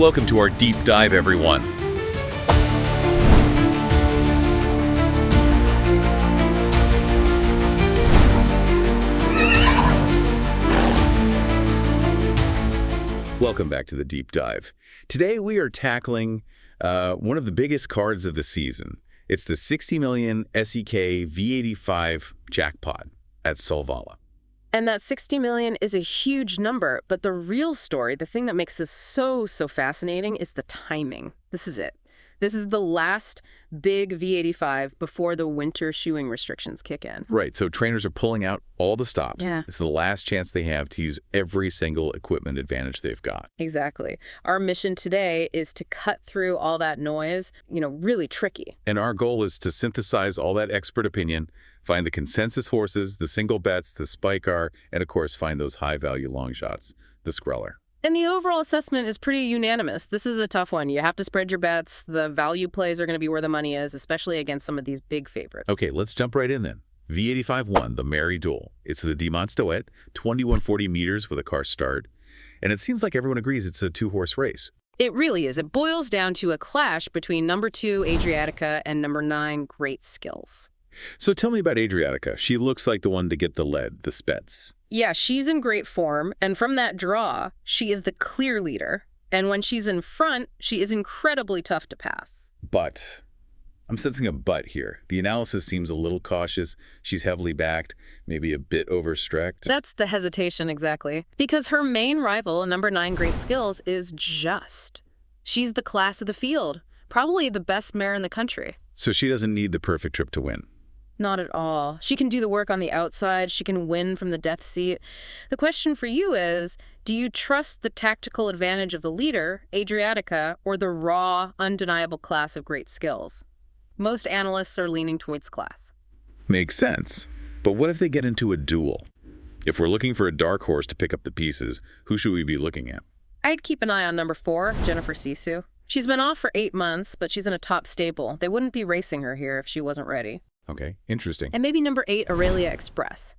Welcome to our deep dive, everyone. Welcome back to the deep dive. Today we are tackling one of the biggest cards of the season. It's the 60 million SEK V85 jackpot at Solvalla. And that 60 million is a huge number, but the real story, the thing that makes this so fascinating is the timing. This is it. This is the last big V85 before the winter shoeing restrictions kick in. Right, so trainers are pulling out all the stops. Yeah. It's the last chance they have to use every single equipment advantage they've got. Exactly. Our mission today is to cut through all that noise, really tricky. And our goal is to synthesize all that expert opinion, find the consensus horses, the single bets, the spike R, and of course find those high-value long shots, the screller. And the overall assessment is pretty unanimous. This is a tough one. You have to spread your bets. The value plays are going to be where the money is, especially against some of these big favorites. Okay, let's jump right in then. V85 won the Merry Duel. It's the Demont Stoet, 2140 meters with a car start. And it seems like everyone agrees it's a two-horse race. It really is. It boils down to a clash between number 2, Adriatica, and number 9, Great Skills. So tell me about Adriatica. She looks like the one to get the lead, the Spets. Yeah, she's in great form, and from that draw, she is the clear leader. And when she's in front, she is incredibly tough to pass. But I'm sensing a but here. The analysis seems a little cautious. She's heavily backed, maybe a bit overstretched. That's the hesitation, exactly. Because her main rival, number 9, Great Skills, is just. She's the class of the field, probably the best mare in the country. So she doesn't need the perfect trip to win. Not at all. She can do the work on the outside. She can win from the death seat. The question for you is, do you trust the tactical advantage of the leader, Adriatica, or the raw, undeniable class of Great Skills? Most analysts are leaning towards class. Makes sense. But what if they get into a duel? If we're looking for a dark horse to pick up the pieces, who should we be looking at? I'd keep an eye on number 4, Jennifer Sisu. She's been off for 8 months, but she's in a top stable. They wouldn't be racing her here if she wasn't ready. Okay, interesting. And maybe number 8, Aurelia Express.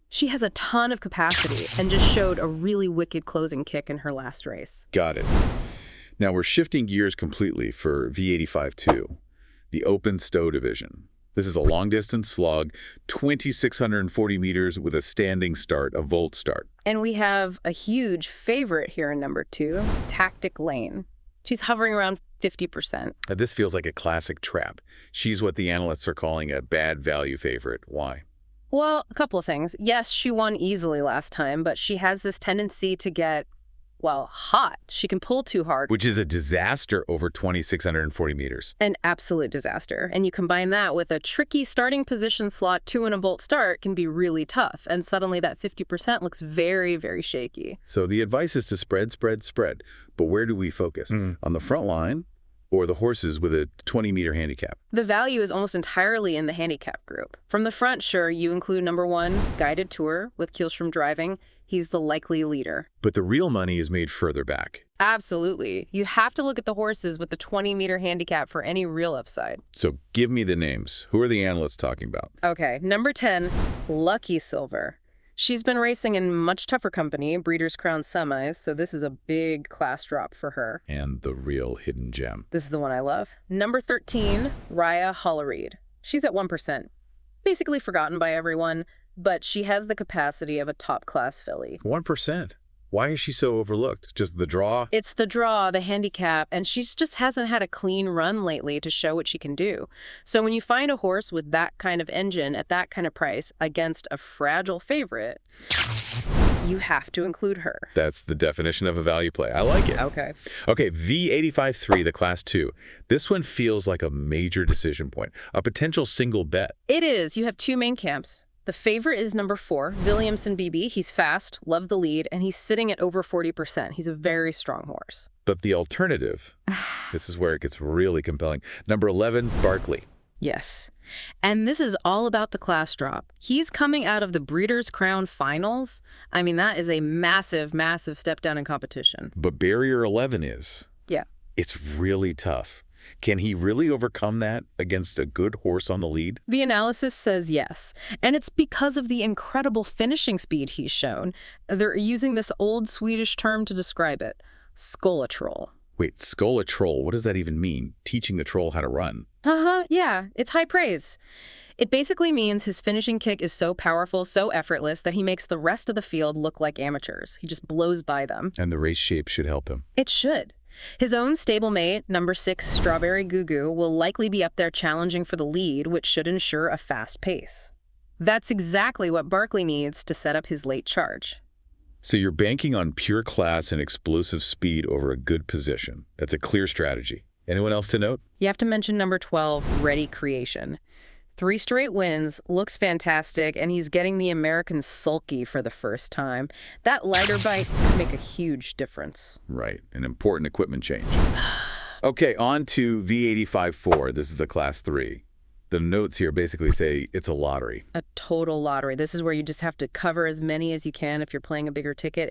She has a ton of capacity and just showed a really wicked closing kick in her last race. Got it. Now we're shifting gears completely for V85-2, the Open Stow division. This is a long-distance slug, 2,640 meters with a standing start, a volt start. And we have a huge favorite here in number 2, Tactic Lane. She's hovering around 50%. This feels like a classic trap. She's what the analysts are calling a bad value favorite. Why? Well, a couple of things. Yes, she won easily last time, but she has this tendency to get, hot. She can pull too hard. Which is a disaster over 2,640 meters. An absolute disaster. And you combine that with a tricky starting position slot 2 in a volt start can be really tough. And suddenly that 50% looks very, very shaky. So the advice is to spread. But where do we focus? On the front line or the horses with a 20-meter handicap? The value is almost entirely in the handicap group. From the front, sure, you include number 1, Guided Tour with Kielstrom driving. He's the likely leader. But the real money is made further back. Absolutely. You have to look at the horses with the 20-meter handicap for any real upside. So give me the names. Who are the analysts talking about? Okay, number 10, Lucky Silver. She's been racing in much tougher company, Breeders' Crown semis, so this is a big class drop for her. And the real hidden gem. This is the one I love. Number 13, Raya Holleride. She's at 1%. Basically forgotten by everyone, but she has the capacity of a top-class filly. 1%? Why is she so overlooked? Just the draw? It's the draw, the handicap, and she just hasn't had a clean run lately to show what she can do. So when you find a horse with that kind of engine at that kind of price against a fragile favorite, you have to include her. That's the definition of a value play. I like it. Okay, V85-3, the Class 2. This one feels like a major decision point, a potential single bet. It is. You have 2 main camps. The favorite is number 4, Williamson BB. He's fast, love the lead, and he's sitting at over 40%. He's a very strong horse. But the alternative, this is where it gets really compelling. Number 11, Barkley. Yes. And this is all about the class drop. He's coming out of the Breeders' Crown finals. I mean, that is a massive, massive step down in competition. But barrier 11 is. Yeah. It's really tough. Can he really overcome that against a good horse on the lead? The analysis says yes, and it's because of the incredible finishing speed he's shown. They're using this old Swedish term to describe it, skolatroll. Wait, skull a troll. What does that even mean? Teaching the troll how to run. Yeah, it's high praise. It basically means his finishing kick is so powerful, so effortless, that he makes the rest of the field look like amateurs. He just blows by them. And the race shape should help him. It should. His own stablemate, number 6 Strawberry Goo Goo, will likely be up there challenging for the lead, which should ensure a fast pace. That's exactly what Barkley needs to set up his late charge. So you're banking on pure class and explosive speed over a good position. That's a clear strategy. Anyone else to note? You have to mention number 12, Ready Creation. 3 straight wins, looks fantastic, and he's getting the American sulky for the first time. That lighter bike could make a huge difference. Right, an important equipment change. Okay, on to V85-4. This is the Class 3. The notes here basically say it's a lottery. A total lottery. This is where you just have to cover as many as you can if you're playing a bigger ticket.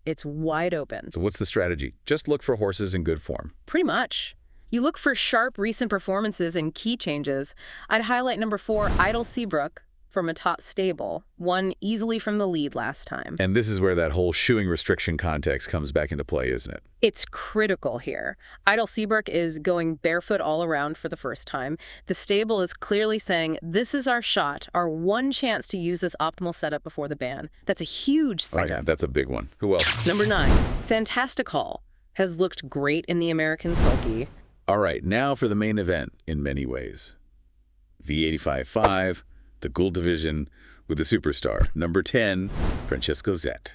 It's wide open. So what's the strategy? Just look for horses in good form. Pretty much. You look for sharp recent performances and key changes. I'd highlight number 4, Idle Seabrook, from a top stable, won easily from the lead last time. And this is where that whole shoeing restriction context comes back into play, isn't it? It's critical here. Idle Seabrook is going barefoot all around for the first time. The stable is clearly saying, this is our shot, our one chance to use this optimal setup before the ban. That's a huge signal. Oh yeah, that's a big one. Who else? Number 9, Fantastic Hall, has looked great in the American Sulky. All right, now for the main event in many ways. V85-5, the Gould Division with the superstar. Number 10, Francesco Zet.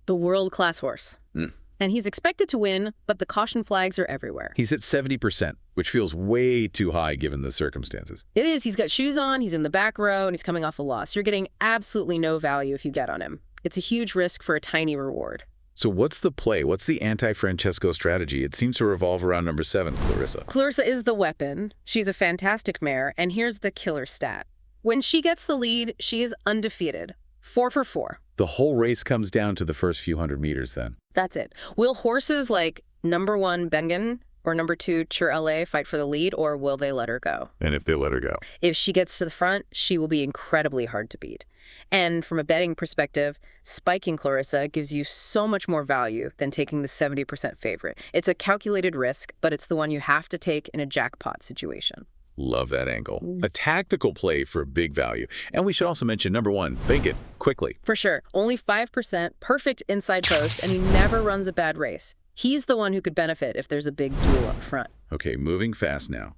The world-class horse. And he's expected to win, but the caution flags are everywhere. He's at 70%, which feels way too high given the circumstances. It is. He's got shoes on, he's in the back row, and he's coming off a loss. You're getting absolutely no value if you get on him. It's a huge risk for a tiny reward. So what's the play? What's the anti-Francesco strategy? It seems to revolve around number 7, Clarissa. Clarissa is the weapon. She's a fantastic mare, and here's the killer stat. When she gets the lead, she is undefeated. 4 for 4. The whole race comes down to the first few hundred meters then. That's it. Will horses like number 1 Bengen or number 2 Chur LA fight for the lead, or will they let her go? And if they let her go? If she gets to the front, she will be incredibly hard to beat. And from a betting perspective, spiking Clarissa gives you so much more value than taking the 70% favorite. It's a calculated risk, but it's the one you have to take in a jackpot situation. Love that angle. A tactical play for big value. And we should also mention number 1, bank it quickly. For sure. Only 5%, perfect inside post, and he never runs a bad race. He's the one who could benefit if there's a big duel up front. Okay, moving fast now.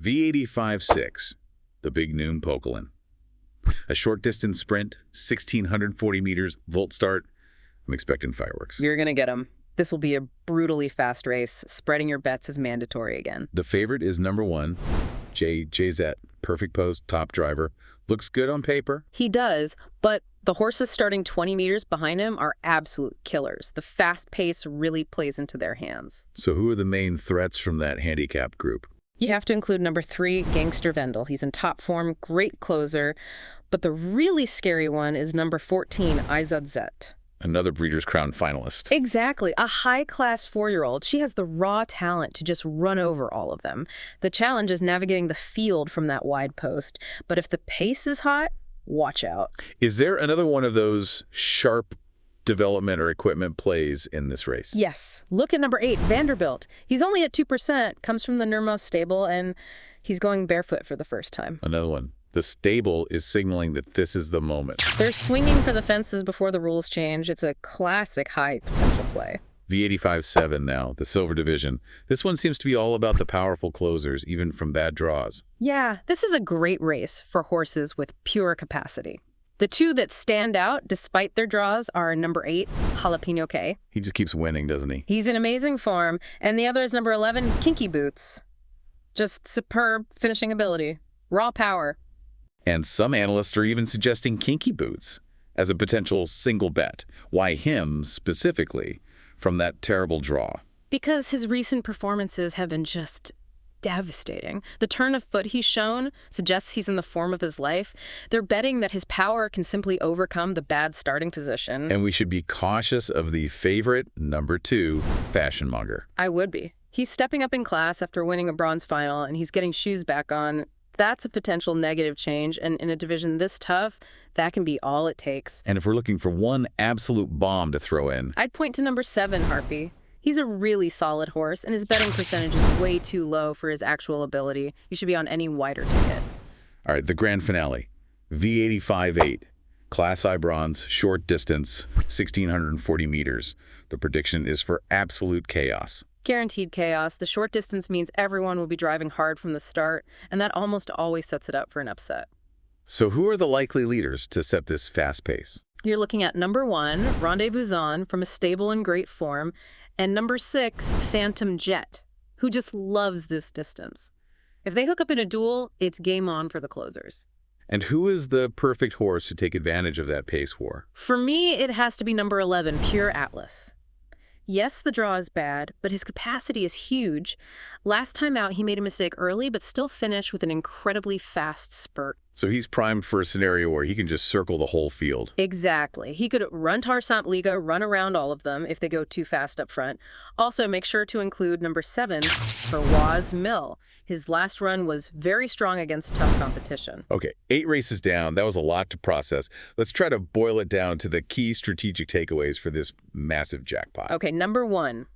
V85-6, the Big Noon Pokelin. A short distance sprint, 1,640 meters, volt start. I'm expecting fireworks. You're going to get him. This will be a brutally fast race. Spreading your bets is mandatory again. The favorite is number 1, JZ. Perfect post, top driver. Looks good on paper. He does, but the horses starting 20 meters behind him are absolute killers. The fast pace really plays into their hands. So who are the main threats from that handicapped group? You have to include number 3, Gangster Vendel. He's in top form, great closer. But the really scary one is number 14, Izad Zet. Another Breeders' Crown finalist. Exactly. A high-class 4-year-old. She has the raw talent to just run over all of them. The challenge is navigating the field from that wide post. But if the pace is hot, watch out. Is there another one of those sharp development or equipment plays in this race? Yes. Look at number 8, Vanderbilt. He's only at 2%, comes from the Nurmos stable, and he's going barefoot for the first time. Another one. The stable is signaling that this is the moment. They're swinging for the fences before the rules change. It's a classic high potential play. V85-7 now, the Silver Division. This one seems to be all about the powerful closers, even from bad draws. Yeah, this is a great race for horses with pure capacity. The 2 that stand out, despite their draws, are number 8, Jalapeno K. He just keeps winning, doesn't he? He's in amazing form. And the other is number 11, Kinky Boots. Just superb finishing ability. Raw power. And some analysts are even suggesting Kinky Boots as a potential single bet. Why him specifically from that terrible draw? Because his recent performances have been just devastating. The turn of foot he's shown suggests he's in the form of his life. They're betting that his power can simply overcome the bad starting position. And we should be cautious of the favorite, number 2, Fashion Monger. I would be. He's stepping up in class after winning a bronze final, and he's getting shoes back on. That's a potential negative change, and in a division this tough, that can be all it takes. And if we're looking for one absolute bomb to throw in, I'd point to number 7, Harpy. He's a really solid horse, and his betting percentage is way too low for his actual ability. You should be on any wider ticket. All right, the grand finale. V85-8. Class I bronze, short distance, 1,640 meters. The prediction is for absolute chaos. Guaranteed chaos. The short distance means everyone will be driving hard from the start, and that almost always sets it up for an upset. So who are the likely leaders to set this fast pace? You're looking at number 1, Rendezvous On, from a stable in great form, and number 6, Phantom Jet, who just loves this distance. If they hook up in a duel, it's game on for the closers. And who is the perfect horse to take advantage of that pace war? For me, it has to be number 11, Pure Atlas. Yes, the draw is bad, but his capacity is huge. Last time out, he made a mistake early, but still finished with an incredibly fast spurt. So he's primed for a scenario where he can just circle the whole field. Exactly. He could run Tarsant Liga, run around all of them if they go too fast up front. Also, make sure to include number 7 for Waz Mill. His last run was very strong against tough competition. Okay, 8 races down. That was a lot to process. Let's try to boil it down to the key strategic takeaways for this massive jackpot. Okay, number 1.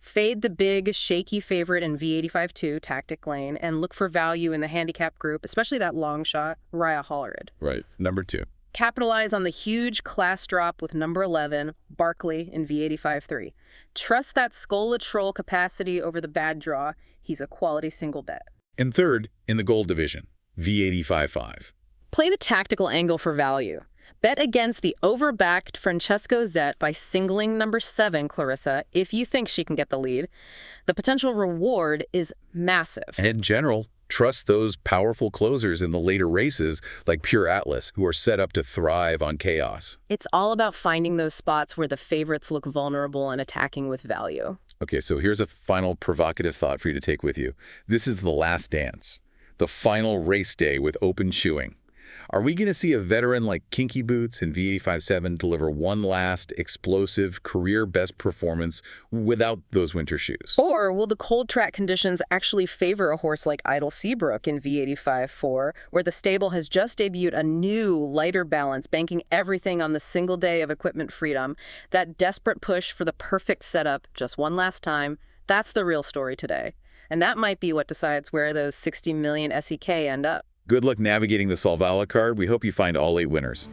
Fade the big, shaky favorite in V85-2, Tactic Lane, and look for value in the handicap group, especially that long shot, Raya Hollerid. Right. Number 2. Capitalize on the huge class drop with number 11, Barkley, in V85-3. Trust that Scola Troll capacity over the bad draw. He's a quality single bet. And third, in the gold division, V85-5. Play the tactical angle for value. Bet against the overbacked Francesco Zet by singling number 7, Clarissa, if you think she can get the lead. The potential reward is massive. In general, trust those powerful closers in the later races like Pure Atlas, who are set up to thrive on chaos. It's all about finding those spots where the favorites look vulnerable and attacking with value. Okay, so here's a final provocative thought for you to take with you. This is the last dance, the final race day with open shoeing. Are we going to see a veteran like Kinky Boots in V85-7 deliver one last explosive career-best performance without those winter shoes? Or will the cold track conditions actually favor a horse like Idle Seabrook in V85-4, where the stable has just debuted a new, lighter balance, banking everything on the single day of equipment freedom? That desperate push for the perfect setup, just one last time, that's the real story today. And that might be what decides where those 60 million SEK end up. Good luck navigating the Solvalla card. We hope you find all 8 winners.